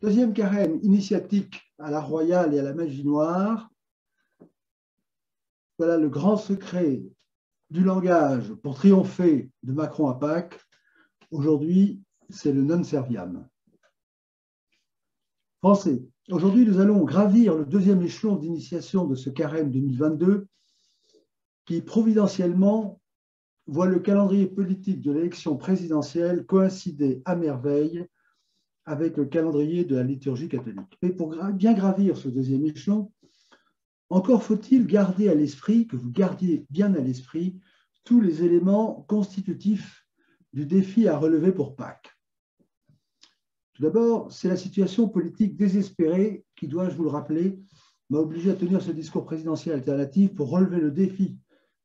Deuxième carême initiatique à la royale et à la magie noire. Voilà le grand secret du langage pour triompher de Macron à Pâques. Aujourd'hui, c'est le non serviam. Français. Aujourd'hui, nous allons gravir le deuxième échelon d'initiation de ce carême 2022 qui, providentiellement, voit le calendrier politique de l'élection présidentielle coïncider à merveille avec le calendrier de la liturgie catholique. Mais pour bien gravir ce deuxième échelon, encore faut-il garder à l'esprit, que vous gardiez bien à l'esprit, tous les éléments constitutifs du défi à relever pour Pâques. Tout d'abord, c'est la situation politique désespérée qui, dois-je vous le rappeler, m'a obligé à tenir ce discours présidentiel alternatif pour relever le défi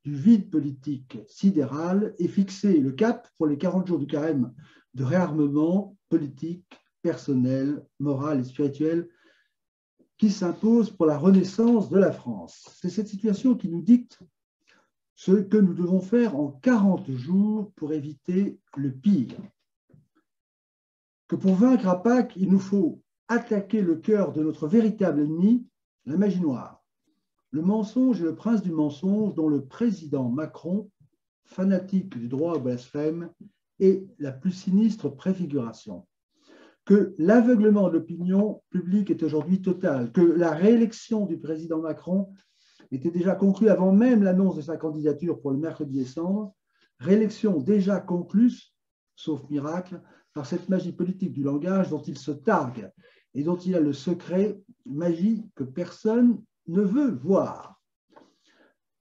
du vide politique sidéral et fixer le cap pour les 40 jours du carême de réarmement politique, personnel, moral et spirituel qui s'impose pour la renaissance de la France. C'est cette situation qui nous dicte ce que nous devons faire en 40 jours pour éviter le pire. Que pour vaincre à Pâques, il nous faut attaquer le cœur de notre véritable ennemi, la magie noire. Le mensonge est le prince du mensonge dont le président Macron, fanatique du droit au blasphème, est la plus sinistre préfiguration. Que l'aveuglement de l'opinion publique est aujourd'hui total, que la réélection du président Macron était déjà conclue avant même l'annonce de sa candidature pour le mercredi décembre, réélection déjà conclue, sauf miracle, par cette magie politique du langage dont il se targue et dont il a le secret, magie que personne ne veut voir.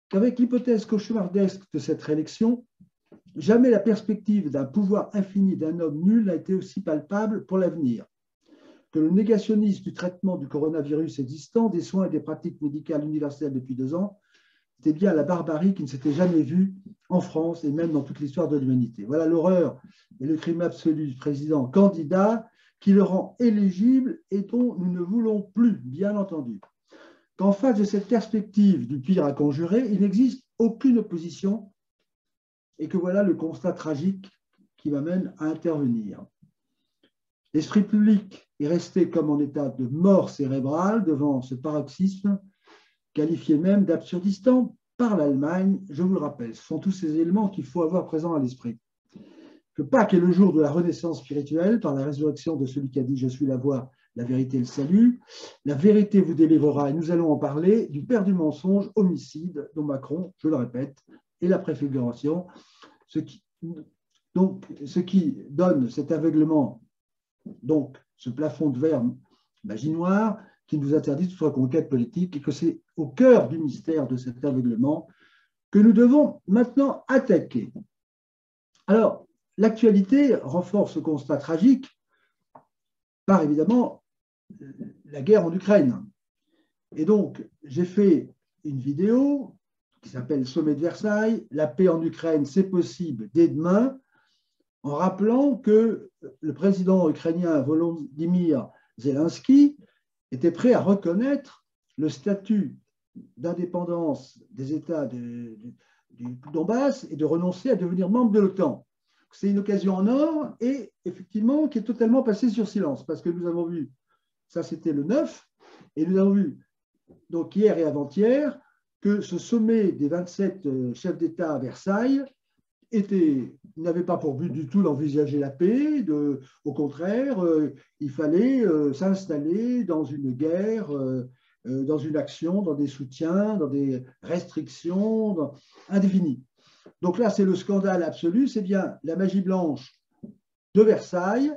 Qu'avec l'hypothèse cauchemardesque de cette réélection, jamais la perspective d'un pouvoir infini d'un homme nul n'a été aussi palpable pour l'avenir. Que le négationnisme du traitement du coronavirus existant, des soins et des pratiques médicales universelles depuis 2 ans, était bien la barbarie qui ne s'était jamais vue en France et même dans toute l'histoire de l'humanité. Voilà l'horreur et le crime absolu du président candidat qui le rend éligible et dont nous ne voulons plus, bien entendu. Qu'en face de cette perspective du pire à conjurer, il n'existe aucune opposition et que voilà le constat tragique qui m'amène à intervenir. L'esprit public est resté comme en état de mort cérébrale devant ce paroxysme, qualifié même d'absurdistan par l'Allemagne, je vous le rappelle. Ce sont tous ces éléments qu'il faut avoir présents à l'esprit. Que Pâques est le jour de la renaissance spirituelle par la résurrection de celui qui a dit « Je suis la voie, la vérité et le salut ». La vérité vous délivrera, et nous allons en parler, du père du mensonge, homicide, dont Macron, je le répète, est la préfiguration. Ce qui donne cet aveuglement, donc ce plafond de verre magie noire, qui nous interdit toute reconquête politique, et que c'est au cœur du mystère de cet aveuglement que nous devons maintenant attaquer. Alors, l'actualité renforce ce constat tragique par évidemment la guerre en Ukraine. Et donc, j'ai fait une vidéo qui s'appelle Sommet de Versailles, la paix en Ukraine, c'est possible dès demain, en rappelant que le président ukrainien Volodymyr Zelensky était prêt à reconnaître le statut d'indépendance des États du Donbass et de renoncer à devenir membre de l'OTAN. C'est une occasion en or et effectivement qui est totalement passée sur silence parce que nous avons vu, ça c'était le 9, et nous avons vu donc hier et avant-hier que ce sommet des 27 chefs d'État à Versailles n'avait pas pour but du tout d'envisager la paix, au contraire, il fallait s'installer dans une guerre, dans une action, dans des soutiens, dans des restrictions indéfinies. Donc là, c'est le scandale absolu, c'est bien la magie blanche de Versailles,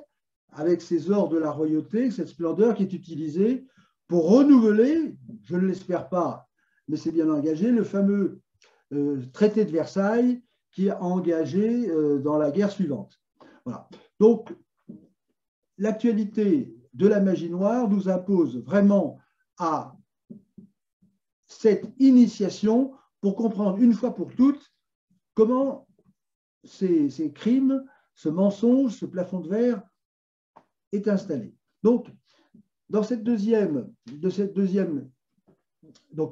avec ses ors de la royauté, cette splendeur qui est utilisée pour renouveler, je ne l'espère pas, mais c'est bien engagé, le fameux traité de Versailles qui est engagé dans la guerre suivante. Voilà. Donc, l'actualité de la magie noire nous impose vraiment à cette initiation pour comprendre une fois pour toutes comment ces crimes, ce mensonge, ce plafond de verre est installé. Donc, dans cette deuxième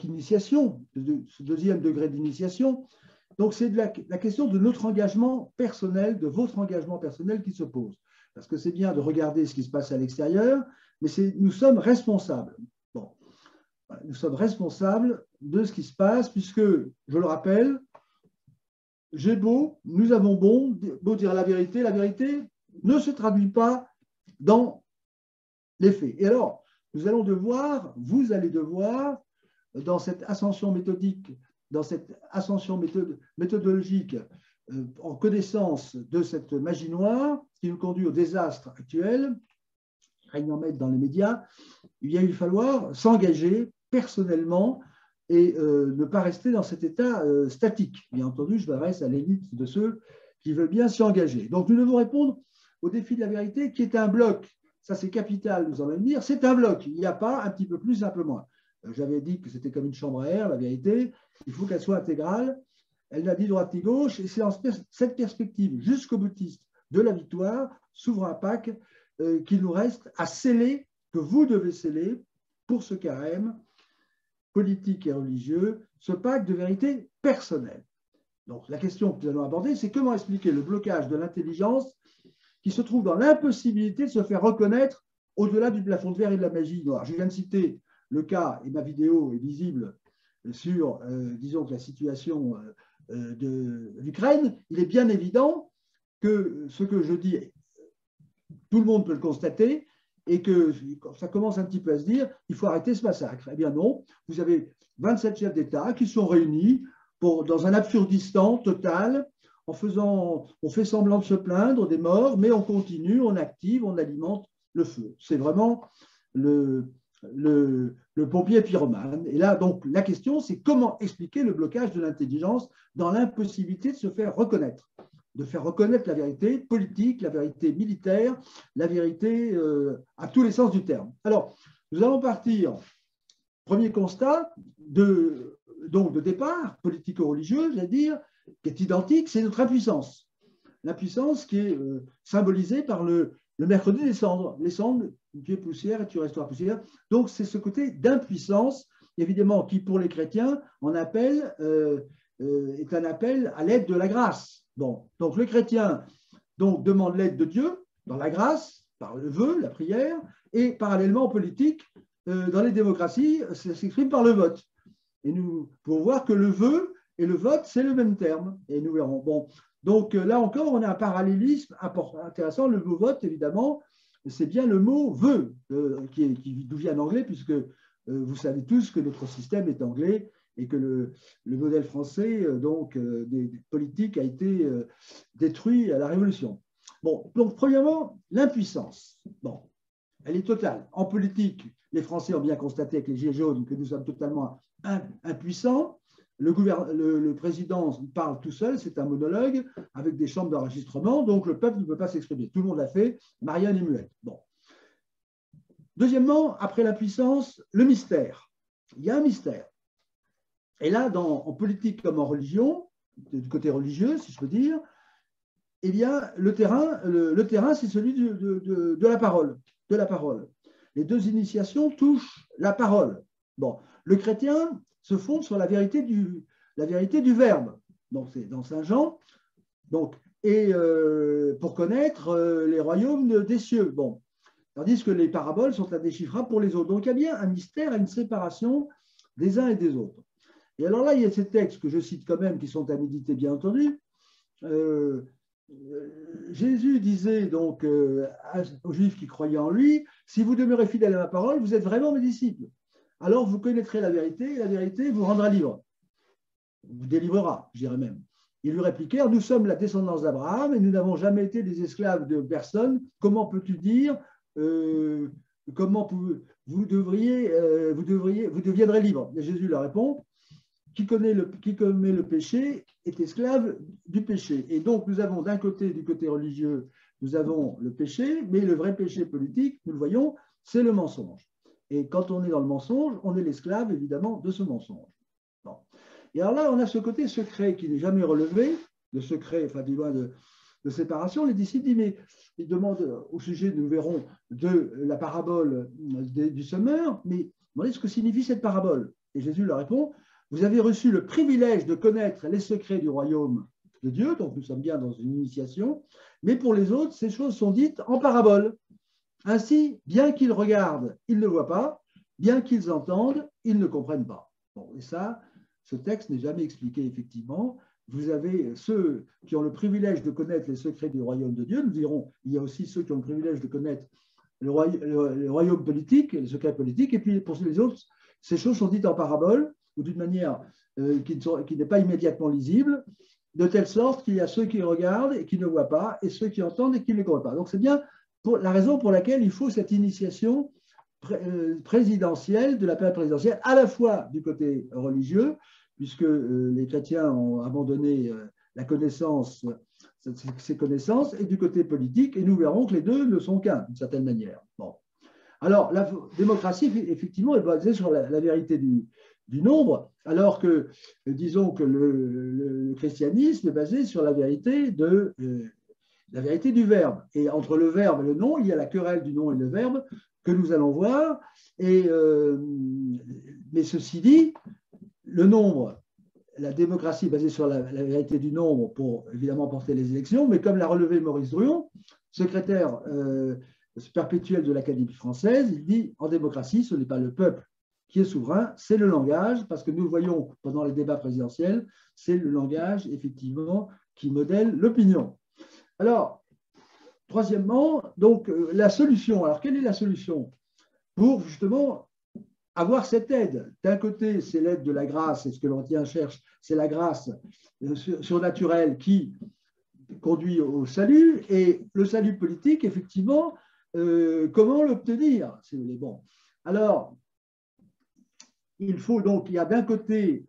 initiation, ce deuxième degré d'initiation, donc c'est la question de notre engagement personnel, de votre engagement personnel qui se pose. Parce que c'est bien de regarder ce qui se passe à l'extérieur, mais nous sommes responsables. Bon, nous sommes responsables de ce qui se passe, puisque, je le rappelle, j'ai beau, nous avons beau dire la vérité ne se traduit pas dans les faits. Et alors, vous allez devoir, dans cette ascension méthodique, dans cette ascension méthodologique, en connaissance de cette magie noire qui nous conduit au désastre actuel, régnant maître dans les médias, il va falloir s'engager personnellement et ne pas rester dans cet état statique. Bien entendu, je m'adresse à l'élite de ceux qui veulent bien s'y engager. Donc, nous devons répondre au défi de la vérité qui est un bloc. Ça, c'est capital, nous allons le dire. C'est un bloc. Il n'y a pas un petit peu plus, un peu moins. J'avais dit que c'était comme une chambre à air, la vérité. Il faut qu'elle soit intégrale. Elle n'a dit droite ni gauche. Et c'est dans cette perspective jusqu'au boutiste de la victoire, souverain Pâques, qu'il nous reste à sceller, que vous devez sceller pour ce carême politique et religieux, ce pacte de vérité personnelle. Donc, la question que nous allons aborder, c'est comment expliquer le blocage de l'intelligence qui se trouve dans l'impossibilité de se faire reconnaître au-delà du plafond de verre et de la magie noire. Je viens de citer le cas, et ma vidéo est visible sur, disons, la situation de l'Ukraine. Il est bien évident que ce que je dis, tout le monde peut le constater, et que ça commence un petit peu à se dire, il faut arrêter ce massacre. Eh bien non, vous avez 27 chefs d'État qui sont réunis dans un absurdistan total, on fait semblant de se plaindre des morts, mais on continue, on active, on alimente le feu. C'est vraiment le pompier pyromane. Et là, donc, la question, c'est comment expliquer le blocage de l'intelligence dans l'impossibilité de se faire reconnaître, de faire reconnaître la vérité politique, la vérité militaire, la vérité à tous les sens du terme. Alors, nous allons partir, premier constat, de départ politico-religieux, j'allais dire, qui est identique, c'est notre impuissance. L'impuissance qui est symbolisée par le mercredi des cendres. Les cendres, tu es poussière et tu resteras poussière. Donc, c'est ce côté d'impuissance, évidemment, qui, pour les chrétiens, est un appel à l'aide de la grâce. Bon, donc le chrétien demande l'aide de Dieu dans la grâce, par le vœu, la prière, et parallèlement en politique, dans les démocraties, ça s'exprime par le vote. Et nous pouvons voir que le vœu et le vote, c'est le même terme, et nous verrons. Bon, donc là encore, on a un parallélisme intéressant. Le mot vote, évidemment, c'est bien le mot vœu, qui d'où vient l'anglais, puisque vous savez tous que notre système est anglais et que le modèle français, des politiques, a été détruit à la Révolution. Bon, donc premièrement, l'impuissance. Bon, elle est totale. En politique, les Français ont bien constaté avec les Gilets jaunes que nous sommes totalement impuissants. Le président parle tout seul, c'est un monologue avec des chambres d'enregistrement, donc le peuple ne peut pas s'exprimer. Tout le monde l'a fait, Marianne est muette. Bon. Deuxièmement, après la puissance, le mystère. Il y a un mystère. Et là, en politique comme en religion, du côté religieux, si je peux dire, il y a le terrain, c'est celui de la parole. De la parole. Les deux initiations touchent la parole. Bon, le chrétien se fonde sur la vérité du Verbe. Donc, c'est dans Saint Jean. Donc, et pour connaître les royaumes des cieux. Bon. Tandis que les paraboles sont indéchiffrables pour les autres. Donc, il y a bien un mystère, une séparation des uns et des autres. Et alors là, il y a ces textes que je cite quand même, qui sont à méditer, bien entendu. Jésus disait donc aux Juifs qui croyaient en lui, si vous demeurez fidèles à ma parole, vous êtes vraiment mes disciples. Alors vous connaîtrez la vérité, et la vérité vous rendra libre. Vous délivrera, je dirais même. Ils lui répliquèrent, nous sommes la descendance d'Abraham et nous n'avons jamais été des esclaves de personne. Comment peux-tu dire comment vous deviendrez libre? Et Jésus leur répond, qui commet le péché est esclave du péché. Et donc nous avons d'un côté, du côté religieux, nous avons le péché, mais le vrai péché politique, nous le voyons, c'est le mensonge. Et quand on est dans le mensonge, on est l'esclave, évidemment, de ce mensonge. Bon. Et alors là, on a ce côté secret qui n'est jamais relevé, le secret, enfin, du moins de séparation. Les disciples disent, mais ils demandent au sujet, nous verrons, de la parabole du semeur, mais demandez ce que signifie cette parabole. Et Jésus leur répond, vous avez reçu le privilège de connaître les secrets du royaume de Dieu, donc nous sommes bien dans une initiation, mais pour les autres, ces choses sont dites en parabole. Ainsi, bien qu'ils regardent, ils ne voient pas, bien qu'ils entendent, ils ne comprennent pas. Bon, et ça, ce texte n'est jamais expliqué effectivement. Vous avez ceux qui ont le privilège de connaître les secrets du royaume de Dieu. Nous dirons, il y a aussi ceux qui ont le privilège de connaître le royaume politique, les secrets politiques, et puis pour les autres, ces choses sont dites en parabole ou d'une manière qui n'est pas immédiatement lisible, de telle sorte qu'il y a ceux qui regardent et qui ne voient pas, et ceux qui entendent et qui ne comprennent pas. Donc c'est bien la raison pour laquelle il faut cette initiation présidentielle, de la période présidentielle, à la fois du côté religieux, puisque les chrétiens ont abandonné la connaissance, ces connaissances, et du côté politique, et nous verrons que les deux ne sont qu'un, d'une certaine manière. Bon. Alors, la démocratie, effectivement, est basée sur la vérité du nombre, alors que, disons que le christianisme est basé sur la vérité du verbe. Et entre le verbe et le nom, il y a la querelle du nom et le verbe que nous allons voir. Mais ceci dit, le nombre, la démocratie est basée sur la vérité du nombre pour évidemment porter les élections, mais comme l'a relevé Maurice Druon, secrétaire perpétuel de l'Académie française, il dit en démocratie, ce n'est pas le peuple qui est souverain, c'est le langage, parce que nous le voyons pendant les débats présidentiels, c'est le langage effectivement qui modèle l'opinion. Alors, troisièmement, donc la solution. Alors, quelle est la solution pour justement avoir cette aide? D'un côté, c'est l'aide de la grâce, et ce que l'Ancien cherche, c'est la grâce surnaturelle qui conduit au salut, et le salut politique, effectivement, comment l'obtenir, si vous voulez. Bon. Alors, il faut donc, il y a d'un côté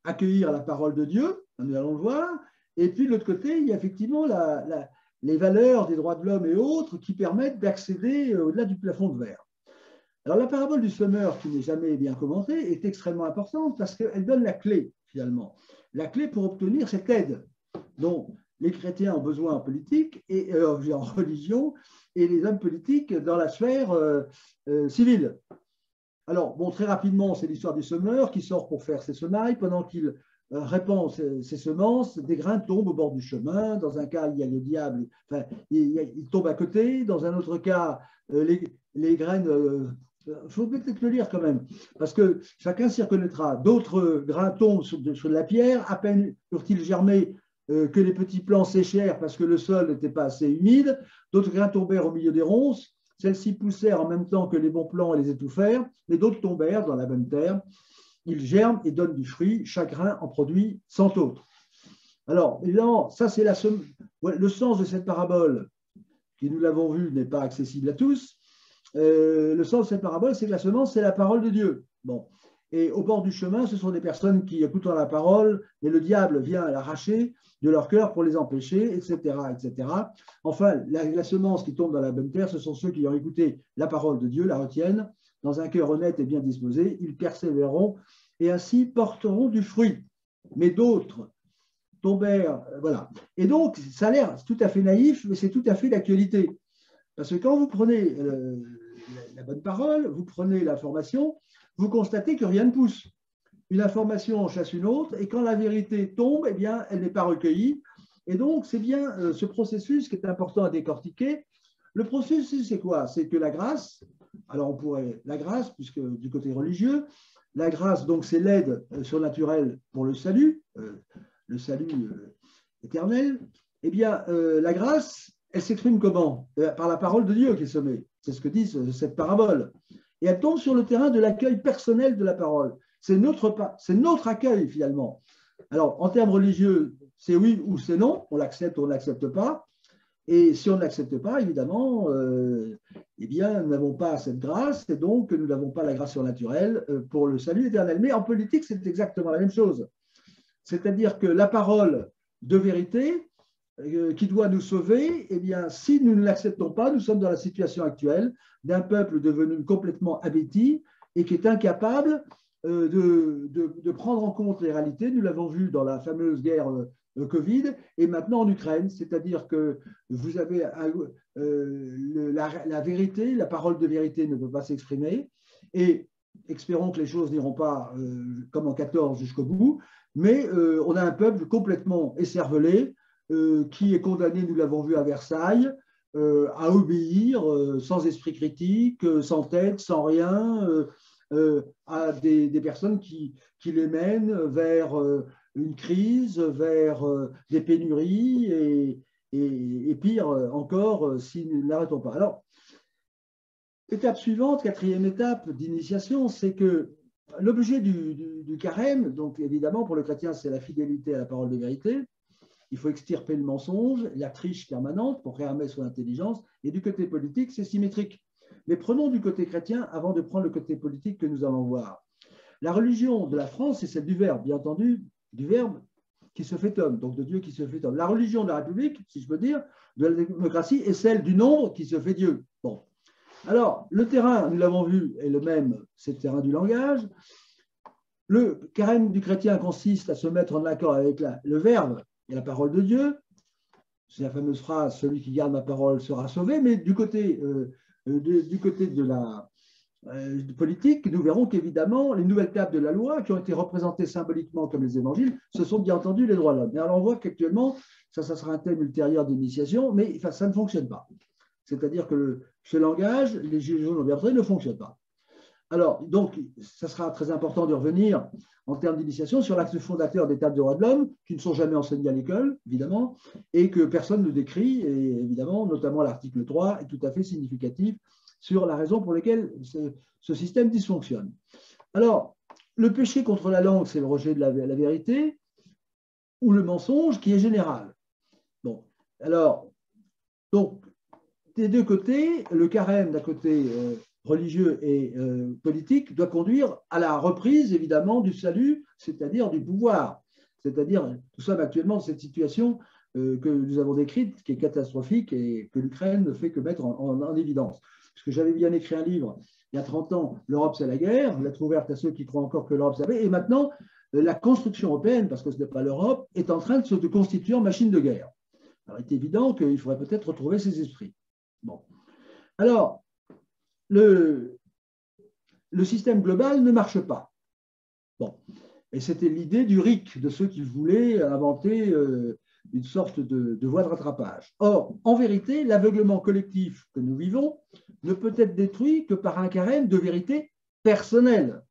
accueillir la parole de Dieu, nous allons le voir, et puis de l'autre côté, il y a effectivement les valeurs des droits de l'homme et autres qui permettent d'accéder au-delà du plafond de verre. Alors la parabole du semeur, qui n'est jamais bien commentée, est extrêmement importante parce qu'elle donne la clé, finalement. La clé pour obtenir cette aide dont les chrétiens ont besoin en politique et en religion, et les hommes politiques dans la sphère civile. Alors, bon, très rapidement, c'est l'histoire du semeur qui sort pour faire ses semailles. Pendant qu'il répand ses semences, des grains tombent au bord du chemin. Dans un cas, il y a le diable, enfin, il tombe à côté. Dans un autre cas, les graines, il faut peut-être le lire quand même, parce que chacun s'y reconnaîtra. D'autres grains tombent sur de la pierre, à peine eurent-ils germé que les petits plants séchèrent parce que le sol n'était pas assez humide. D'autres grains tombèrent au milieu des ronces. Celles-ci poussèrent en même temps que les bons plants et les étouffèrent, mais d'autres tombèrent dans la bonne terre. Ils germent et donnent du fruit. Chaque grain en produit 100 autres. Alors, évidemment, ça c'est le sens de cette parabole, qui, nous l'avons vu, n'est pas accessible à tous. Le sens de cette parabole, c'est que la semence, c'est la parole de Dieu. Bon. Et au bord du chemin, ce sont des personnes qui écoutent la parole, mais le diable vient l'arracher de leur cœur pour les empêcher, etc., etc. Enfin, la semence qui tombe dans la bonne terre, ce sont ceux qui ont écouté la parole de Dieu, la retiennent, dans un cœur honnête et bien disposé, ils persévéreront et ainsi porteront du fruit. Mais d'autres tombèrent, voilà. Et donc, ça a l'air tout à fait naïf, mais c'est tout à fait d'actualité. Parce que quand vous prenez la bonne parole, vous prenez l'information, vous constatez que rien ne pousse. Une information en chasse une autre, et quand la vérité tombe, eh bien, elle n'est pas recueillie. Et donc, c'est bien ce processus qui est important à décortiquer. Le processus, c'est quoi? C'est que la grâce, alors on pourrait, la grâce, puisque du côté religieux, la grâce, donc, c'est l'aide surnaturelle pour le salut éternel. Eh bien, la grâce, elle s'exprime comment? Par la parole de Dieu qui est semée. C'est ce que dit cette parabole. Et elle tombe sur le terrain de l'accueil personnel de la parole. C'est notre accueil, finalement. Alors, en termes religieux, c'est oui ou c'est non. On l'accepte ou on ne l'accepte pas. Et si on n'accepte pas, évidemment, eh bien, nous n'avons pas cette grâce, et donc nous n'avons pas la grâce surnaturelle pour le salut éternel. Mais en politique, c'est exactement la même chose. C'est-à-dire que la parole de vérité qui doit nous sauver, eh bien, si nous ne l'acceptons pas, nous sommes dans la situation actuelle d'un peuple devenu complètement abéti et qui est incapable de prendre en compte les réalités. Nous l'avons vu dans la fameuse guerre Covid et maintenant en Ukraine, c'est-à-dire que vous avez la vérité, la parole de vérité ne peut pas s'exprimer et espérons que les choses n'iront pas comme en 14 jusqu'au bout, mais on a un peuple complètement écervelé qui est condamné, nous l'avons vu à Versailles, à obéir sans esprit critique, sans tête, sans rien, à des personnes qui les mènent vers une crise, vers des pénuries et pire encore si nous n'arrêtons pas. Alors, étape suivante, quatrième étape d'initiation, c'est que l'objet du carême, donc évidemment pour le chrétien, c'est la fidélité à la parole de vérité. Il faut extirper le mensonge, la triche permanente pour réarmer son intelligence. Et du côté politique, c'est symétrique. Mais prenons du côté chrétien avant de prendre le côté politique que nous allons voir. La religion de la France, c'est celle du Verbe, bien entendu, du Verbe qui se fait homme, donc de Dieu qui se fait homme. La religion de la République, si je peux dire, de la démocratie, est celle du nombre qui se fait Dieu. Bon. Alors, le terrain, nous l'avons vu, est le même, c'est le terrain du langage. Le carême du chrétien consiste à se mettre en accord avec le Verbe et la parole de Dieu. C'est la fameuse phrase « Celui qui garde ma parole sera sauvé », mais du côté de la politique, nous verrons qu'évidemment, les nouvelles tables de la loi, qui ont été représentées symboliquement comme les évangiles, ce sont bien entendu les droits de l'homme. Mais alors on voit qu'actuellement, ça sera un thème ultérieur d'initiation, mais enfin, ça ne fonctionne pas. C'est-à-dire que ce langage, les gilets jaunes ont bien montré, ne fonctionne pas. Alors, donc, ça sera très important de revenir en termes d'initiation sur l'axe fondateur des tables de droits de l'homme, qui ne sont jamais enseignées à l'école, évidemment, et que personne ne décrit, et évidemment, notamment l'article 3 est tout à fait significatif sur la raison pour laquelle ce système dysfonctionne. Alors, le péché contre la langue, c'est le rejet de la vérité, ou le mensonge qui est général. Bon, alors, donc, des deux côtés, le carême d'un côté religieux et politique doit conduire à la reprise, évidemment, du salut, c'est-à-dire du pouvoir. C'est-à-dire, nous sommes actuellement dans cette situation que nous avons décrite, qui est catastrophique et que l'Ukraine ne fait que mettre en évidence. Parce que j'avais bien écrit un livre, il y a 30 ans, l'Europe c'est la guerre, lettre ouverte à ceux qui croient encore que l'Europe c'est la guerre, et maintenant, la construction européenne, parce que ce n'est pas l'Europe, est en train de se constituer en machine de guerre. Alors, il est évident qu'il faudrait peut-être retrouver ces esprits. Bon. Alors, le système global ne marche pas. Bon. Et c'était l'idée du RIC, de ceux qui voulaient inventer une sorte de voie de rattrapage. Or, en vérité, l'aveuglement collectif que nous vivons ne peut être détruit que par un carême de vérité personnelle.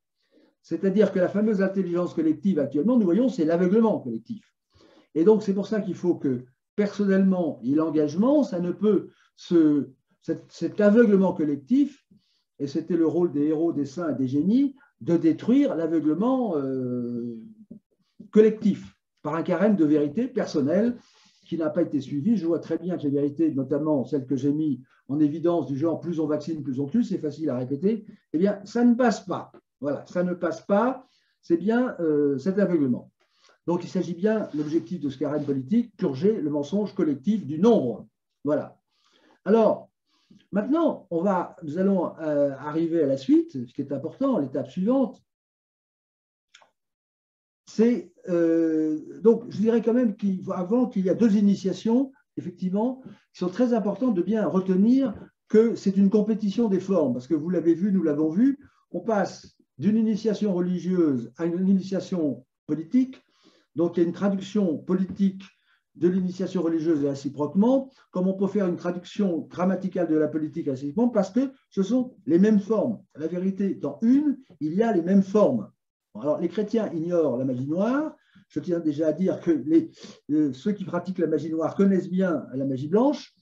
C'est-à-dire que la fameuse intelligence collective actuellement, nous voyons, c'est l'aveuglement collectif. Et donc, c'est pour ça qu'il faut que personnellement et l'engagement, ça ne peut cet aveuglement collectif, et c'était le rôle des héros, des saints et des génies, de détruire l'aveuglement collectif par un carême de vérité personnelle qui n'a pas été suivi. Je vois très bien que les vérités, notamment celles que j'ai mis en évidence du genre plus on vaccine, plus on tue, c'est facile à répéter, eh bien, ça ne passe pas. Voilà, ça ne passe pas, c'est bien cet aveuglement. Donc, il s'agit bien, l'objectif de ce carême politique, purger le mensonge collectif du nombre. Voilà. Alors, maintenant, nous allons arriver à la suite, ce qui est important, l'étape suivante. C'est, donc, je dirais quand même qu'avant qu'il y a deux initiations, effectivement, qui sont très importantes de bien retenir que c'est une compétition des formes, parce que vous l'avez vu, nous l'avons vu, on passe d'une initiation religieuse à une initiation politique, donc il y a une traduction politique de l'initiation religieuse et réciproquement, comme on peut faire une traduction grammaticale de la politique réciproquement, parce que ce sont les mêmes formes. La vérité étant une, il y a les mêmes formes. Alors, les chrétiens ignorent la magie noire. Je tiens déjà à dire que ceux qui pratiquent la magie noire connaissent bien la magie blanche.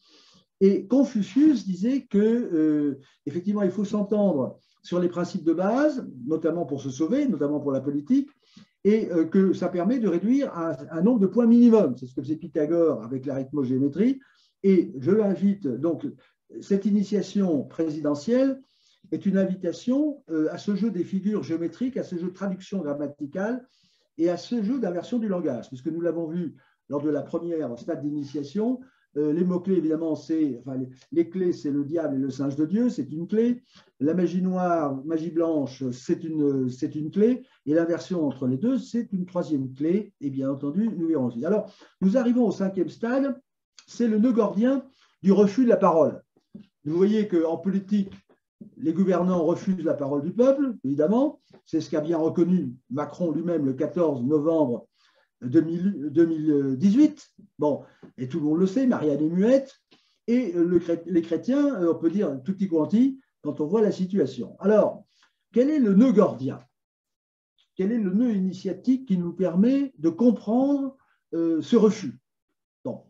Et Confucius disait que, effectivement, il faut s'entendre sur les principes de base, notamment pour se sauver, notamment pour la politique, et que ça permet de réduire un nombre de points minimum. C'est ce que faisait Pythagore avec l'arithmogéométrie. Et je l'invite, donc, cette initiation présidentielle est une invitation à ce jeu des figures géométriques, à ce jeu de traduction grammaticale et à ce jeu d'inversion du langage. Puisque nous l'avons vu lors de la première stade d'initiation, les mots-clés, évidemment, les clés, c'est le diable et le singe de Dieu, c'est une clé. La magie noire, magie blanche, c'est une clé. Et l'inversion entre les deux, c'est une troisième clé. Et bien entendu, nous verrons aussi. Alors, nous arrivons au cinquième stade, c'est le nœud gordien du refus de la parole. Vous voyez qu'en politique, les gouvernants refusent la parole du peuple, évidemment. C'est ce qu'a bien reconnu Macron lui-même le 14 novembre 2018. Bon, et tout le monde le sait, Marianne est muette. et les chrétiens, on peut dire tutti quanti, quand on voit la situation. Alors, quel est le nœud gordien? Quel est le nœud initiatique qui nous permet de comprendre ce refus? Bon.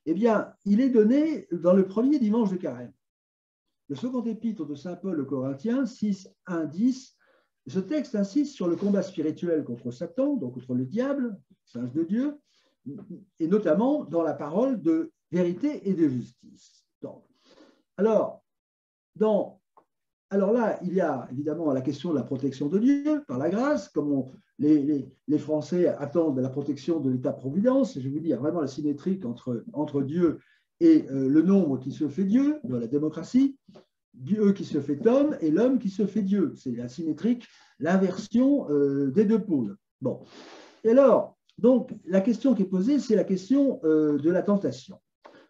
Eh bien, il est donné dans le premier dimanche de Carême. Le second épître de saint Paul aux Corinthiens, 6, 1, 10, ce texte insiste sur le combat spirituel contre Satan, donc contre le diable, singe de Dieu, et notamment dans la parole de vérité et de justice. Donc, alors là, il y a évidemment la question de la protection de Dieu par la grâce, comme les Français attendent la protection de l'État-providence. Je vous dis, il y a vraiment la symétrie entre Dieu et le nombre qui se fait Dieu, de la démocratie, Dieu qui se fait homme et l'homme qui se fait Dieu. C'est asymétrique, l'inversion des deux pôles. Bon. Et alors, donc, la question qui est posée, c'est la question de la tentation.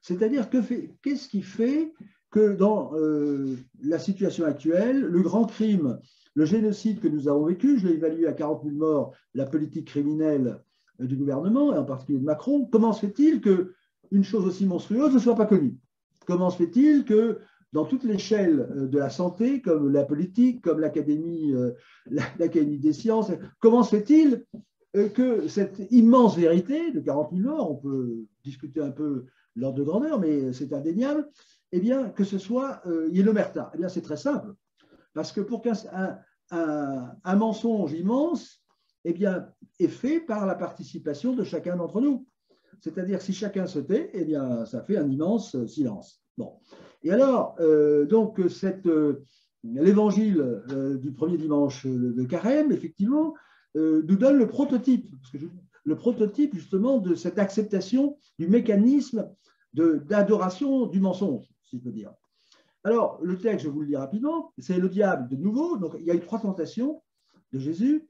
C'est-à-dire, qu'est-ce qui fait que dans la situation actuelle, le grand crime, le génocide que nous avons vécu, je l'ai évalué à 40 000 morts, la politique criminelle du gouvernement, et en particulier de Macron, comment se fait-il qu'une chose aussi monstrueuse ne soit pas connue? Comment se fait-il que dans toute l'échelle de la santé, comme la politique, comme l'Académie des sciences, comment se fait-il que cette immense vérité de 40 000 morts, on peut discuter un peu l'ordre de grandeur, mais c'est indéniable, eh bien, que ce soit il y ait l'omerta? Eh bien, c'est très simple. Parce que pour qu'un mensonge immense eh bien, est fait par la participation de chacun d'entre nous. C'est-à-dire, si chacun se tait, eh bien, ça fait un immense silence. Bon. Et alors, donc, l'évangile du premier dimanche de Carême, effectivement, nous donne le prototype, le prototype justement de cette acceptation du mécanisme d'adoration du mensonge, si je peux dire. Alors, le texte, je vous le dis rapidement, c'est le diable de nouveau. Donc, il y a eu 3 tentations de Jésus.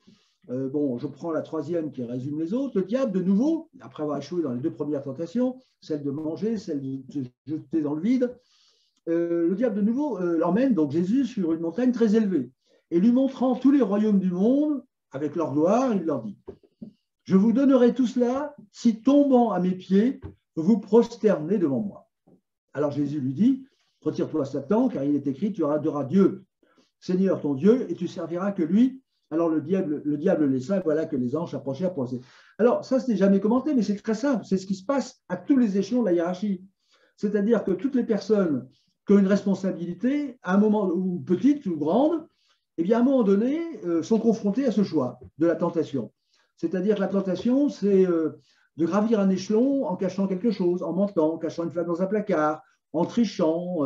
Bon, je prends la 3e qui résume les autres. Le diable de nouveau, après avoir échoué dans les 2 premières tentations, celle de manger, celle de se jeter dans le vide, le diable de nouveau l'emmène, donc Jésus, sur une montagne très élevée. Et lui montrant tous les royaumes du monde, avec leur gloire, il leur dit: je vous donnerai tout cela si, tombant à mes pieds, vous prosternez devant moi. Alors Jésus lui dit: retire-toi, Satan, car il est écrit, tu adoreras Dieu, Seigneur ton Dieu, et tu serviras que lui. Alors le diable laissa, et voilà que les anges s'approchèrent pour le. Alors ça, ce n'est jamais commenté, mais c'est très simple. C'est ce qui se passe à tous les échelons de la hiérarchie. C'est-à-dire que toutes les personnes qui ont une responsabilité, à un moment, ou petite ou grande, eh bien, à un moment donné, sont confrontées à ce choix de la tentation. C'est-à-dire que la tentation, c'est de gravir un échelon en cachant quelque chose, en mentant, en cachant une flamme dans un placard, en trichant,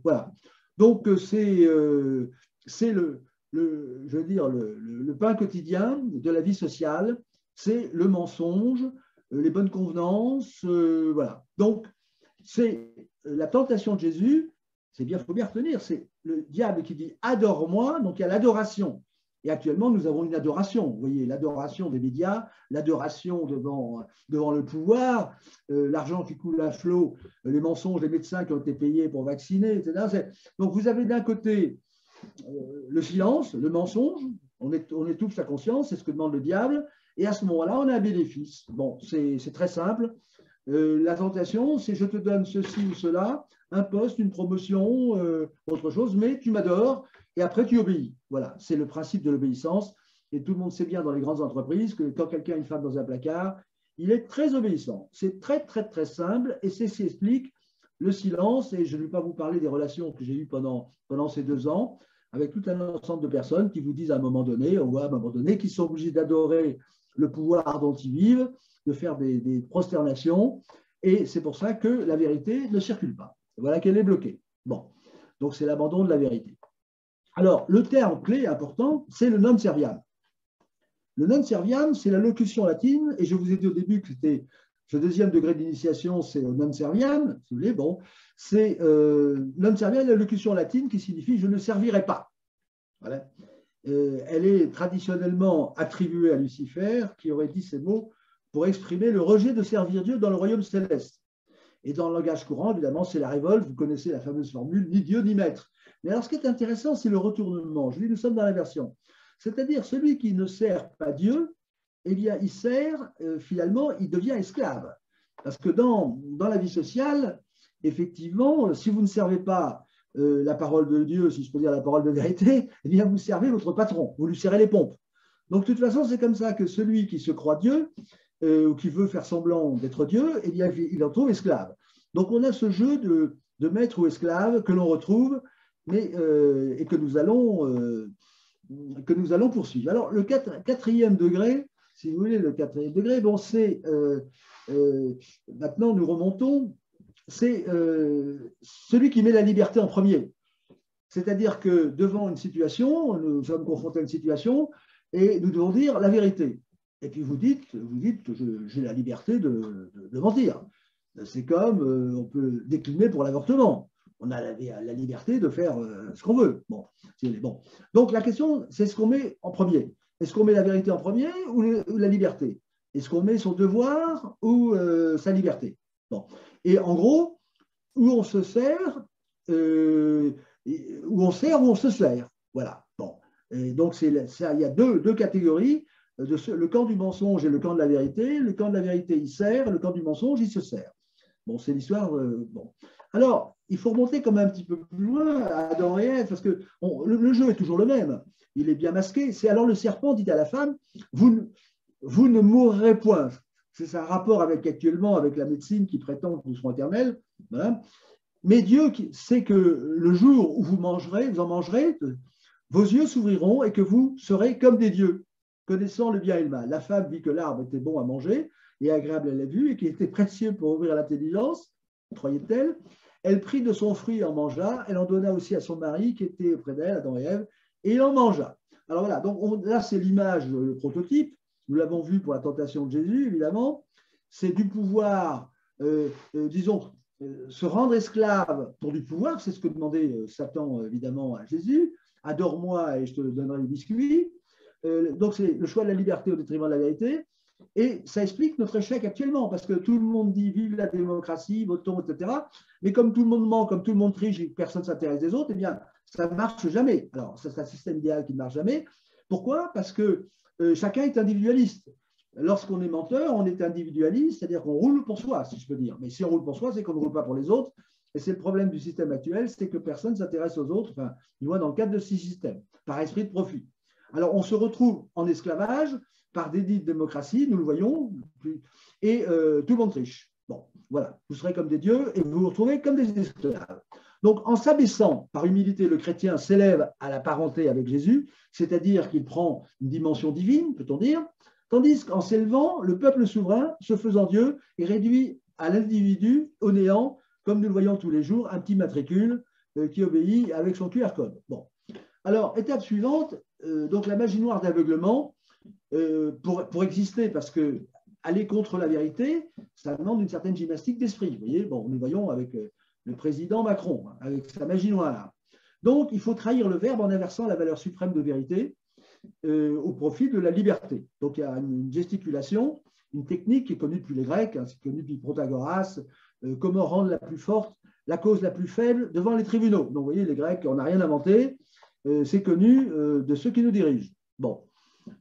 voilà. Donc, c'est je veux dire, le pain quotidien de la vie sociale, c'est le mensonge, les bonnes convenances, voilà. Donc, c'est la tentation de Jésus, il faut bien retenir, c'est le diable qui dit adore-moi, donc il y a l'adoration. Et actuellement, nous avons une adoration. Vous voyez, l'adoration des médias, l'adoration devant le pouvoir, l'argent qui coule à flot, les mensonges des médecins qui ont été payés pour vacciner, etc. Donc, vous avez d'un côté le silence, le mensonge, on étouffe sa conscience, c'est ce que demande le diable, et à ce moment-là, on a un bénéfice. Bon, c'est très simple. La tentation, c'est je te donne ceci ou cela, un poste, une promotion, autre chose, mais tu m'adores et après tu obéis. Voilà, c'est le principe de l'obéissance. Et tout le monde sait bien dans les grandes entreprises que quand quelqu'un a une femme dans un placard, il est très obéissant. C'est très, très, très simple et c'est ce qui explique le silence. Et je ne vais pas vous parler des relations que j'ai eues pendant ces 2 ans avec tout un ensemble de personnes qui vous disent à un moment donné, qu'ils sont obligés d'adorer le pouvoir dont ils vivent, de faire des prosternations, et c'est pour ça que la vérité ne circule pas. Voilà qu'elle est bloquée. Bon, donc c'est l'abandon de la vérité. Alors, le terme clé important, c'est le non serviam. Le non serviam, c'est la locution latine, et je vous ai dit au début que c'était ce 2e degré d'initiation, c'est le non serviam, si vous voulez, bon, c'est non serviam, la locution latine qui signifie je ne servirai pas. Voilà. Elle est traditionnellement attribuée à Lucifer, qui aurait dit ces mots pour exprimer le rejet de servir Dieu dans le royaume céleste. Et dans le langage courant, évidemment, c'est la révolte. Vous connaissez la fameuse formule, ni Dieu ni maître. Mais alors, ce qui est intéressant, c'est le retournement. Je dis, nous sommes dans l'inversion. C'est-à-dire, celui qui ne sert pas Dieu, eh bien, il sert, finalement, il devient esclave. Parce que dans la vie sociale, effectivement, si vous ne servez pas la parole de Dieu, si je peux dire la parole de vérité, eh bien, vous servez votre patron, vous lui serrez les pompes. Donc, de toute façon, c'est comme ça que celui qui se croit Dieu, ou qui veut faire semblant d'être Dieu, eh bien, il en trouve esclave. Donc, on a ce jeu de maître ou esclave que l'on retrouve, mais, et que nous allons poursuivre. Alors, le quatrième degré, si vous voulez, le quatrième degré, bon, c'est, maintenant nous remontons, c'est celui qui met la liberté en premier. C'est-à-dire que devant une situation, nous sommes confrontés à une situation et nous devons dire la vérité. Et puis vous dites j'ai la liberté de mentir. C'est comme on peut décliner pour l'avortement. On a la liberté de faire ce qu'on veut. Bon. Donc la question, c'est ce qu'on met en premier. Est-ce qu'on met la vérité en premier ou la liberté? Est-ce qu'on met son devoir ou sa liberté? Bon. Et en gros, où on se sert, où on sert, où on se sert. Voilà. Bon. Et donc il y a deux catégories. Le camp du mensonge et le camp de la vérité. Le camp de la vérité, il sert. Le camp du mensonge, il se sert. Bon, c'est l'histoire. Bon. Alors, il faut remonter quand même un petit peu plus loin à Adam et Ève, parce que le jeu est toujours le même. Il est bien masqué. C'est alors le serpent dit à la femme, vous ne mourrez point. C'est un rapport actuellement avec la médecine qui prétend que nous serons éternels. Voilà. Mais Dieu sait que le jour où vous en mangerez, vos yeux s'ouvriront et que vous serez comme des dieux, connaissant le bien et le mal. La femme vit que l'arbre était bon à manger et agréable à la vue et qu'il était précieux pour ouvrir l'intelligence, croyait-elle. Elle prit de son fruit et en mangea. Elle en donna aussi à son mari qui était auprès d'elle, Adam et Ève, et il en mangea. Alors voilà, donc là c'est l'image, le prototype. Nous l'avons vu pour la tentation de Jésus, évidemment. C'est du pouvoir, disons, se rendre esclave pour du pouvoir. C'est ce que demandait Satan, évidemment, à Jésus. Adore-moi et je te donnerai le biscuit. Donc c'est le choix de la liberté au détriment de la vérité. Et ça explique notre échec actuellement, parce que tout le monde dit vive la démocratie, votons, etc. Mais comme tout le monde ment, comme tout le monde triche et que personne ne s'intéresse des autres, eh bien, ça ne marche jamais. Alors, c'est un système idéal qui ne marche jamais. Pourquoi? Parce que chacun est individualiste. Lorsqu'on est menteur, on est individualiste, c'est-à-dire qu'on roule pour soi, si je peux dire. Mais si on roule pour soi, c'est qu'on ne roule pas pour les autres. Et c'est le problème du système actuel, c'est que personne ne s'intéresse aux autres, enfin, du moins dans le cadre de ce système, par esprit de profit. Alors, on se retrouve en esclavage par déni de démocratie, nous le voyons, et tout le monde triche. Bon, voilà, vous serez comme des dieux et vous vous retrouvez comme des esclaves. Donc, en s'abaissant par humilité, le chrétien s'élève à la parenté avec Jésus, c'est-à-dire qu'il prend une dimension divine, peut-on dire, tandis qu'en s'élevant, le peuple souverain, se faisant Dieu, est réduit à l'individu, au néant, comme nous le voyons tous les jours, un petit matricule qui obéit avec son QR code. Bon. Alors, étape suivante, donc la magie noire d'aveuglement, pour exister, parce que aller contre la vérité, ça demande une certaine gymnastique d'esprit. Vous voyez, bon, nous voyons avec le président Macron, avec sa magie noire. Donc, il faut trahir le verbe en inversant la valeur suprême de vérité au profit de la liberté. Donc, il y a une gesticulation, une technique qui est connue depuis les Grecs, hein, c'est connu depuis Protagoras, comment rendre la plus forte la cause la plus faible devant les tribunaux. Donc, vous voyez, les Grecs, on n'a rien inventé, c'est connu de ceux qui nous dirigent. Bon,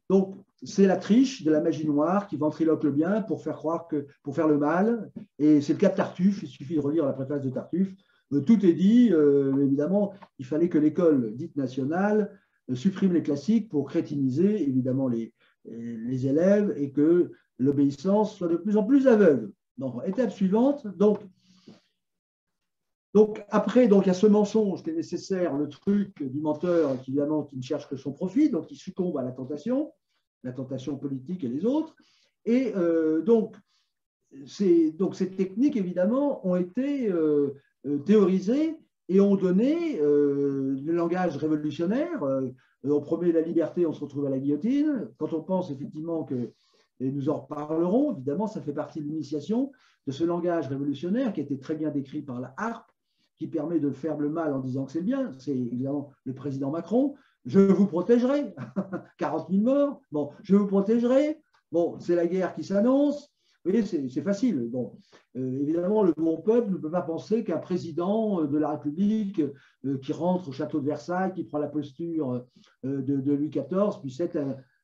donc, c'est la triche de la magie noire qui ventriloque le bien pour faire croire pour faire le mal. Et c'est le cas de Tartuffe, il suffit de relire la préface de Tartuffe. Tout est dit, évidemment, il fallait que l'école dite nationale supprime les classiques pour crétiniser, évidemment, les élèves et que l'obéissance soit de plus en plus aveugle. Donc, étape suivante, donc après, il y a ce mensonge qui est nécessaire, le truc du menteur, évidemment, qui ne cherche que son profit, donc il succombe à la tentation politique et les autres. Et donc, ces techniques, évidemment, ont été théorisées et ont donné le langage révolutionnaire. On promet la liberté, on se retrouve à la guillotine. Quand on pense effectivement que, et nous en reparlerons, évidemment, ça fait partie de l'initiation de ce langage révolutionnaire qui a été très bien décrit par la harpe, qui permet de faire le mal en disant que c'est bien. C'est évidemment le président Macron. Je vous protégerai, 40 000 morts, bon, je vous protégerai, bon, c'est la guerre qui s'annonce, vous voyez, c'est facile. Bon, évidemment, le bon peuple ne peut pas penser qu'un président de la République qui rentre au château de Versailles, qui prend la posture de Louis XIV, puisse être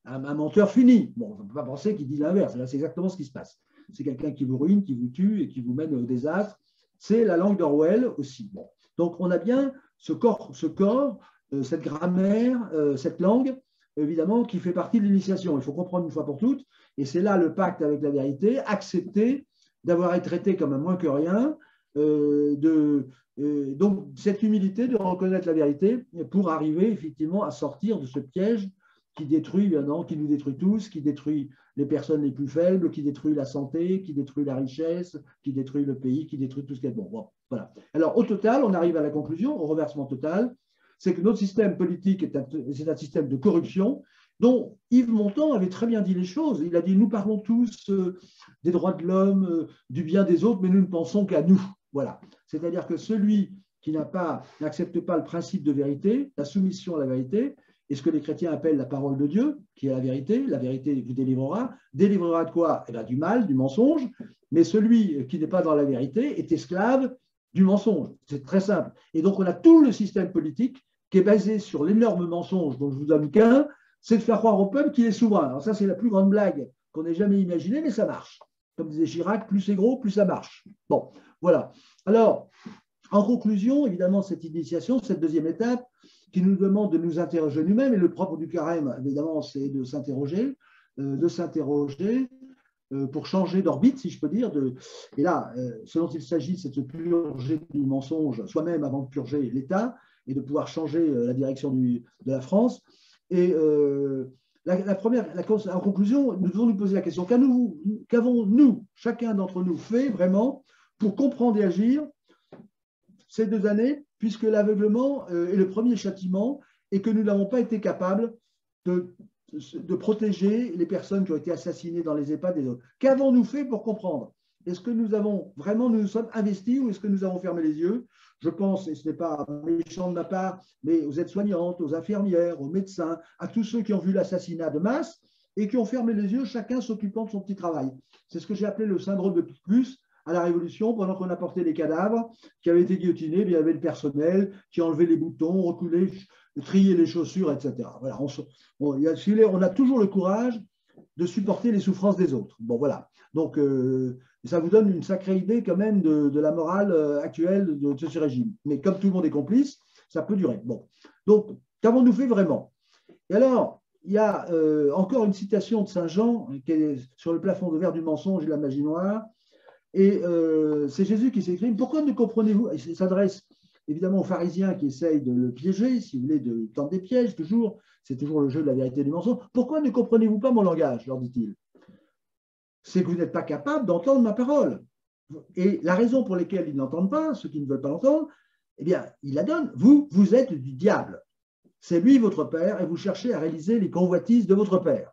un menteur fini. Bon, on ne peut pas penser qu'il dit l'inverse, là c'est exactement ce qui se passe. C'est quelqu'un qui vous ruine, qui vous tue et qui vous mène au désastre c'est la langue d'Orwell aussi. Bon. Donc, on a bien ce corps cette grammaire, cette langue, évidemment, qui fait partie de l'initiation. Il faut comprendre une fois pour toutes, et c'est là le pacte avec la vérité, accepter d'avoir été traité comme un moins que rien, donc cette humilité de reconnaître la vérité pour arriver effectivement à sortir de ce piège qui détruit, non, qui nous détruit tous, qui détruit les personnes les plus faibles, qui détruit la santé, qui détruit la richesse, qui détruit le pays, qui détruit tout ce qui est bon. Bon, voilà. Alors, au total, on arrive à la conclusion, au renversement total, c'est que notre système politique est un système de corruption dont Yves Montand avait très bien dit les choses. Il a dit, nous parlons tous des droits de l'homme, du bien des autres, mais nous ne pensons qu'à nous. Voilà. C'est-à-dire que celui qui n'accepte pas le principe de vérité, la soumission à la vérité, et ce que les chrétiens appellent la parole de Dieu, qui est la vérité vous délivrera. Délivrera de quoi? Eh bien, du mal, du mensonge. Mais celui qui n'est pas dans la vérité est esclave du mensonge. C'est très simple. Et donc, on a tout le système politique qui est basé sur l'énorme mensonge dont je vous donne qu'un, c'est de faire croire au peuple qu'il est souverain. Alors ça, c'est la plus grande blague qu'on ait jamais imaginée, mais ça marche. Comme disait Chirac, plus c'est gros, plus ça marche. Bon, voilà. Alors, en conclusion, évidemment, cette initiation, cette deuxième étape, qui nous demande de nous interroger nous-mêmes, et le propre du carême, évidemment, c'est de s'interroger pour changer d'orbite, si je peux dire. Et là, ce dont il s'agit, c'est de se purger du mensonge soi-même avant de purger l'État et de pouvoir changer la direction de la France. Et en conclusion, nous devons nous poser la question, qu'avons-nous, chacun d'entre nous, fait vraiment pour comprendre et agir ces 2 années, puisque l'aveuglement est le premier châtiment et que nous n'avons pas été capables de protéger les personnes qui ont été assassinées dans les EHPAD des autres. Qu'avons-nous fait pour comprendre? Est-ce que nous nous sommes investis ou est-ce que nous avons fermé les yeux? Je pense, et ce n'est pas méchant de ma part, mais aux aides-soignantes, aux infirmières, aux médecins, à tous ceux qui ont vu l'assassinat de masse et qui ont fermé les yeux, chacun s'occupant de son petit travail. C'est ce que j'ai appelé le syndrome de Picpus à la Révolution, pendant qu'on apportait les cadavres qui avaient été guillotinés, il y avait le personnel qui enlevait les boutons, recoulait, triait les chaussures, etc. Voilà, on a toujours le courage de supporter les souffrances des autres. Bon, voilà. Donc, ça vous donne une sacrée idée quand même de la morale actuelle de ce régime. Mais comme tout le monde est complice, ça peut durer. Bon. Donc, qu'avons-nous fait vraiment? Et alors, il y a encore une citation de Saint Jean qui est sur le plafond de verre du mensonge et la magie noire. Et c'est Jésus qui s'écrit, pourquoi ne comprenez-vous? Il s'adresse évidemment aux pharisiens qui essayent de le piéger, si vous voulez, de tendre des pièges, toujours. C'est toujours le jeu de la vérité et du mensonge. Pourquoi ne comprenez-vous pas mon langage, leur dit-il? C'est que vous n'êtes pas capable d'entendre ma parole. Et la raison pour laquelle ils n'entendent pas, ceux qui ne veulent pas l'entendre, eh bien, il la donne. Vous êtes du diable. C'est lui votre père et vous cherchez à réaliser les convoitises de votre père.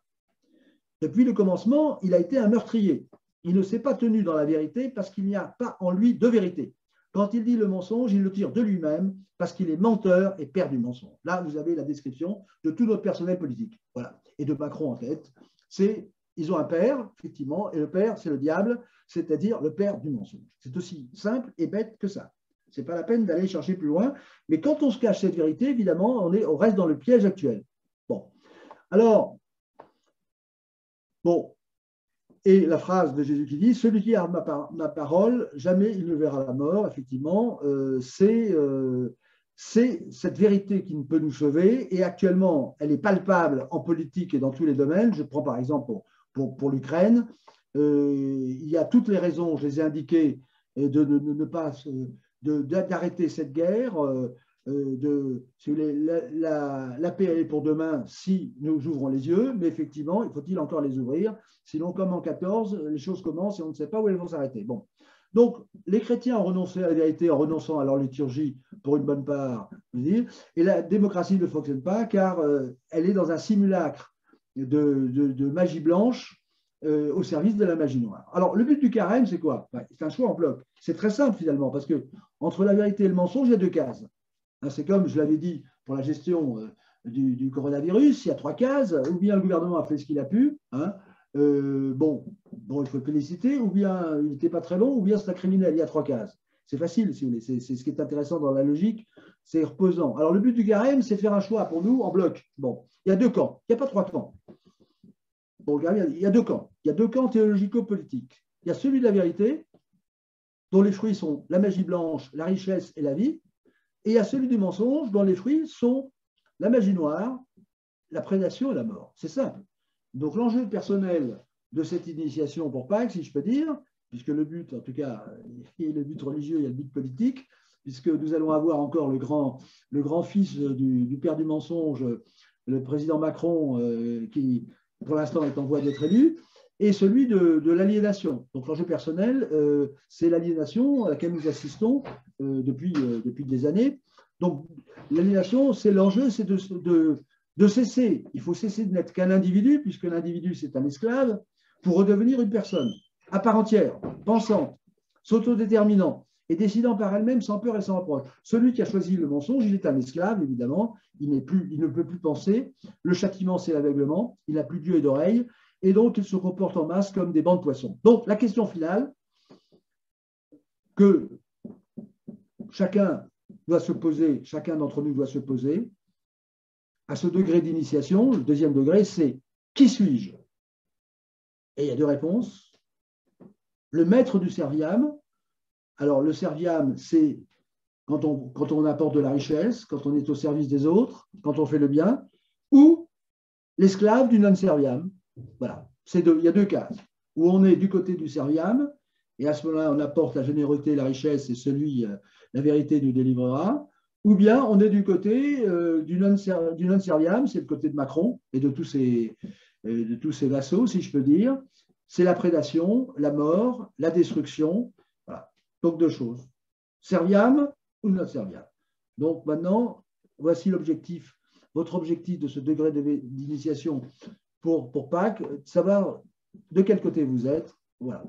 Depuis le commencement, il a été un meurtrier. Il ne s'est pas tenu dans la vérité parce qu'il n'y a pas en lui de vérité. Quand il dit le mensonge, il le tire de lui-même parce qu'il est menteur et père du mensonge. Là, vous avez la description de tout notre personnel politique. Voilà. Et de Macron en tête. Ils ont un père, effectivement, et le père, c'est le diable, c'est-à-dire le père du mensonge. C'est aussi simple et bête que ça. Ce n'est pas la peine d'aller chercher plus loin. Mais quand on se cache cette vérité, évidemment, on reste dans le piège actuel. Bon. Alors, bon. Et la phrase de Jésus qui dit « Celui qui a ma parole, jamais il ne verra la mort », effectivement, c'est cette vérité qui ne peut nous sauver. Et actuellement, elle est palpable en politique et dans tous les domaines. Je prends par exemple pour l'Ukraine. Il y a toutes les raisons, je les ai indiquées, d'arrêter cette guerre. La paix elle est pour demain si nous ouvrons les yeux, mais effectivement, il faut-il encore les ouvrir? Sinon, comme en 14, les choses commencent et on ne sait pas où elles vont s'arrêter. Bon. Donc, les chrétiens ont renoncé à la vérité en renonçant à leur liturgie pour une bonne part, et la démocratie ne fonctionne pas car elle est dans un simulacre de magie blanche au service de la magie noire. Alors, le but du carême, c'est quoi? C'est un choix en bloc. C'est très simple finalement, parce que entre la vérité et le mensonge, il y a 2 cases. C'est comme je l'avais dit pour la gestion du coronavirus, il y a 3 cases, ou bien le gouvernement a fait ce qu'il a pu, il faut le féliciter, ou bien il n'était pas très bon, ou bien c'est un criminel, il y a 3 cases. C'est facile, si vous voulez, c'est ce qui est intéressant dans la logique, c'est reposant. Alors le but du carême, c'est de faire un choix pour nous en bloc. Bon, il y a 2 camps, il n'y a pas 3 camps. Bon, il y a 2 camps. Il y a 2 camps théologico-politiques. Il y a celui de la vérité, dont les fruits sont la magie blanche, la richesse et la vie, et il y a celui du mensonge, dont les fruits sont la magie noire, la prédation et la mort. C'est simple. Donc l'enjeu personnel de cette initiation pour Pâques, si je peux dire, puisque le but, en tout cas, il y a le but religieux, il y a le but politique, puisque nous allons avoir encore le grand fils du père du mensonge, le président Macron, qui pour l'instant est en voie d'être élu, et celui de l'aliénation. Donc l'enjeu personnel, c'est l'aliénation à laquelle nous assistons depuis des années. Donc l'aliénation, c'est l'enjeu, c'est de cesser. Il faut cesser de n'être qu'un individu, puisque l'individu, c'est un esclave, pour redevenir une personne à part entière, pensante, s'autodéterminant et décidant par elle-même sans peur et sans reproche. Celui qui a choisi le mensonge, il est un esclave, évidemment, il ne peut plus penser. Le châtiment, c'est l'aveuglement, il n'a plus d'yeux et d'oreilles, et donc il se comporte en masse comme des bancs de poissons. Donc la question finale que chacun d'entre nous doit se poser, à ce degré d'initiation, le deuxième degré, c'est qui suis-je? Et il y a deux réponses. Le maître du serviam. Alors, le serviam, c'est quand on apporte de la richesse, quand on est au service des autres, quand on fait le bien, ou l'esclave du non-serviam. Voilà. Il y a deux cas où on est du côté du serviam, et à ce moment-là, on apporte la générosité, la richesse, et la vérité nous délivrera, ou bien on est du côté du non-serviam, c'est le côté de Macron et de tous ses vassaux, si je peux dire. C'est la prédation, la mort, la destruction. Voilà. Donc deux choses. Serviam ou non-serviam. Donc maintenant, voici l'objectif, votre objectif de ce degré d'initiation pour Pâques, savoir de quel côté vous êtes. Voilà.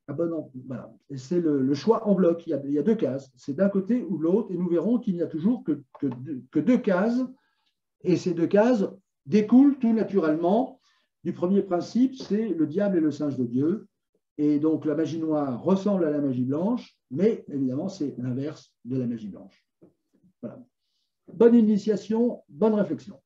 Voilà. C'est le choix en bloc. Il y a deux cases. C'est d'un côté ou de l'autre, et nous verrons qu'il n'y a toujours que deux cases, et ces deux cases découlent tout naturellement du premier principe, c'est le diable et le singe de Dieu. Et donc la magie noire ressemble à la magie blanche, mais évidemment c'est l'inverse de la magie blanche. Voilà. Bonne initiation, bonne réflexion.